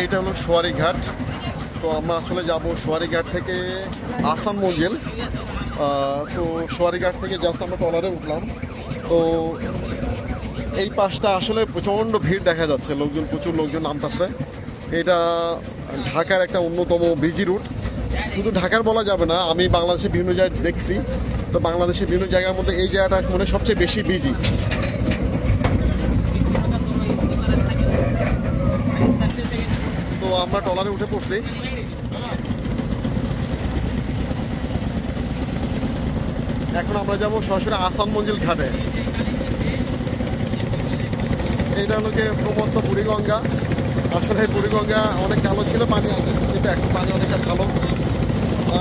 এইটা হলো সোয়ারি ঘাট। তো আমরা আসলে যাব সোয়ারি ঘাট থেকে আহসান মঞ্জিল। তো সোয়ারি ঘাট থেকে জাস্ট আমরা ট্রলারে উঠলাম। তো এই পাশটা আসলে প্রচণ্ড ভিড় দেখা যাচ্ছে, প্রচুর লোকজন নামতেছে। এটা ঢাকার একটা অন্যতম বিজি রুট। শুধু ঢাকার বলা যাবে না, আমি বাংলাদেশের বিভিন্ন জায়গায় দেখছি। তো বাংলাদেশের বিভিন্ন জায়গার মধ্যে এই জায়গাটা মানে সবচেয়ে বেশি বিজি। তো আমরা ট্রলারে উঠে পড়ছি। এখন আমরা যাব সরাসরি আহসান মঞ্জিল ঘাটে। এইটা হলো যে প্রমত্ত বুড়িগঙ্গা। আসলে বুড়িগঙ্গা অনেক কালো ছিল পানি, কিন্তু এখন পানি অনেকটা ভালো।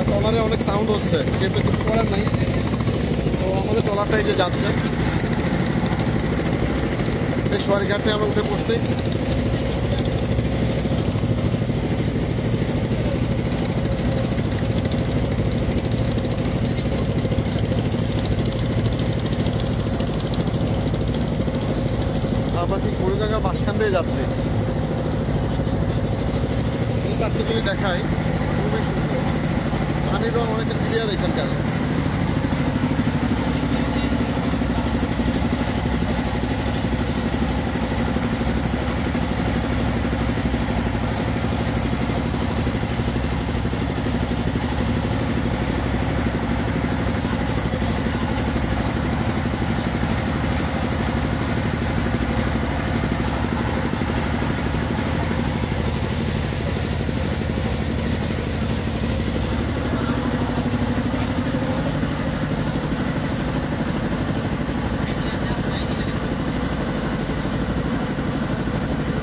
ট্রলারে অনেক সাউন্ড হচ্ছে, কিন্তু কিছু করার নাই। তো আমাদের ট্রলারটা এই যে যাচ্ছে, এই সোয়ারি ঘাটে আমরা উঠে পড়ছি। আমরা ঠিক বুড়িগঙ্গার মাঝখান দিয়ে যাচ্ছি। এই কাছে যদি দেখাই, খুবই সুন্দর, পানির রং অনেকটা ক্লিয়ার এখানকার।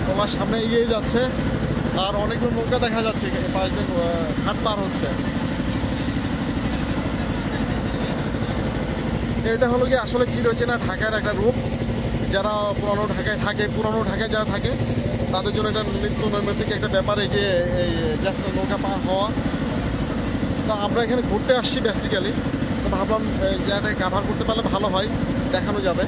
তোমার সামনে এগিয়ে যাচ্ছে, আর অনেকগুলো নৌকা দেখা যাচ্ছে পাশ দিয়ে ঘাট পার হচ্ছে। এটা হলো কি আসলে চিরচেনা ঢাকার একটা রূপ। যারা পুরানো ঢাকায় যারা থাকে তাদের জন্য এটা নিত্য নৈমিত্তিক একটা ব্যাপারে যে এই জাস্ট নৌকা পার হওয়া। তো আমরা এখানে ঘুরতে আসছি বেসিক্যালি। তো ভাবলাম জায়গাটা কাভার করতে পারলে ভালো হয়, দেখানো যাবে।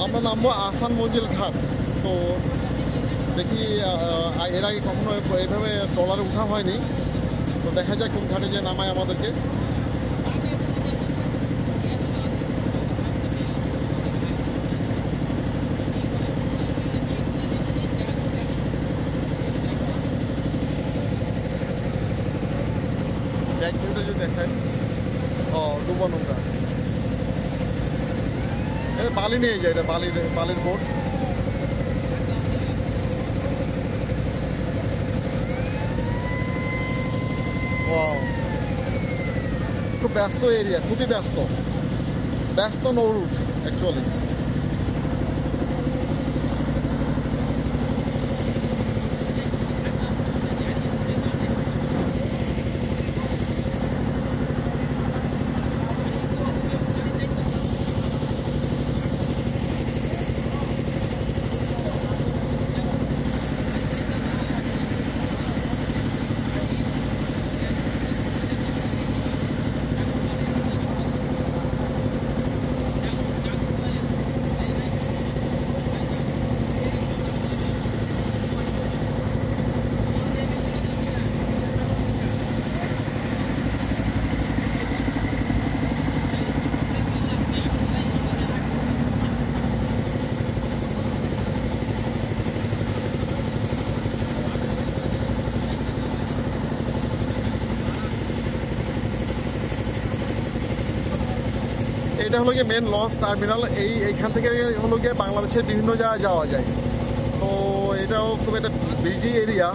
আমরা নামবো আহসান মঞ্জিল ঘাট। তো দেখি, এর আগে কখনো এইভাবে ট্রলারে উঠা হয়নি। তো দেখা যায় কোন ঘাটে যে নামায় আমাদেরকে। এক মিনিটে যদি দেখায়, ডুবা নৌকা, এটা বালি নিয়ে যায়, এটা বালির বোট। খুব ব্যস্ত এরিয়া, খুবই ব্যস্ত নৌ রুট অ্যাকচুয়ালি। এটা হলো গিয়ে মেন লঞ্চ টার্মিনাল। এইখান থেকে হলো গিয়ে বাংলাদেশের বিভিন্ন জায়গায় যাওয়া যায়। তো এটাও খুব একটা বিজি এরিয়া,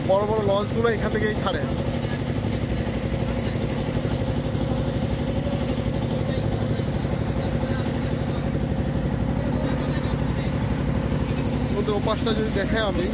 বড় বড় লঞ্চগুলো এখান থেকেই ছাড়ে। ওপাশটা যদি দেখাই আমি,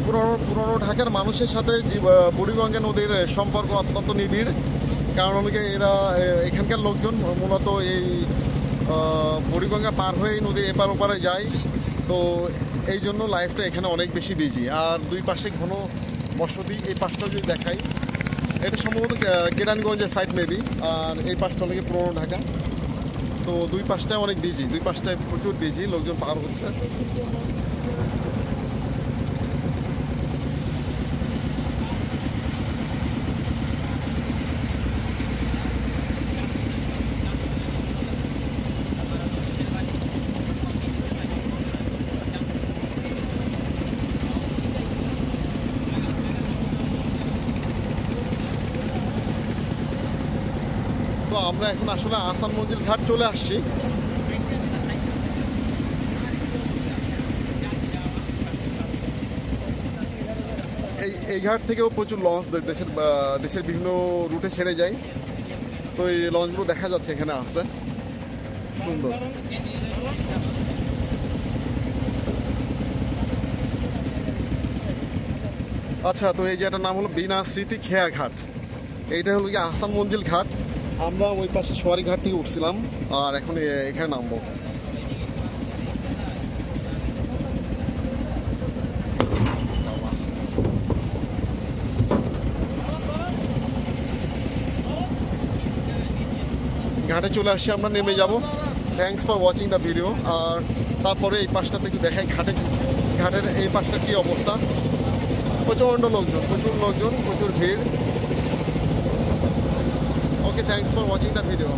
পুরনো ঢাকার মানুষের সাথে বুড়িগঙ্গা নদীর সম্পর্ক অত্যন্ত নিবিড়। কারণ অনেকে এরা এখানকার লোকজন মূলত এই বুড়িগঙ্গা পার হয়ে নদী এপার ওপারে যায়। তো এই জন্য লাইফটা এখানে অনেক বেশি বিজি। আর দুই পাশে ঘন বসতি। এই পাশটা যদি দেখাই, এটা সম্ভবত কেরানীগঞ্জের সাইড মেবি, আর এই পাশটা অনেকে পুরনো ঢাকা। তো দুই পাশটায় অনেক বিজি, দুই পাশটায় প্রচুর বিজি, লোকজন পার হচ্ছে। তো আমরা এখন আসলে আহসান মঞ্জিল ঘাট চলে আসছি। এই ঘাট থেকেও প্রচুর লঞ্চ দেশের বিভিন্ন রুটে ছেড়ে যায়। তো এই লঞ্চগুলো দেখা যাচ্ছে এখানে আছে, সুন্দর। আচ্ছা, তো এই জায়গাটার নাম হলো বিনা স্মৃতি খেয়া ঘাট। এইটা হলো কি আহসান মঞ্জিল ঘাট। আমরা ওই পাশে সোয়ারি ঘাট থেকে উঠছিলাম, আর এখন এখানে নামবো। ঘাটে চলে আসছি, আমরা নেমে যাব। Thanks for watching the video. আর তারপরে এই পাশটাতে একটু দেখাই ঘাটের এই পাশটা কী অবস্থা। প্রচণ্ড লোকজন, প্রচুর ভিড়। Okay, thanks for watching the video.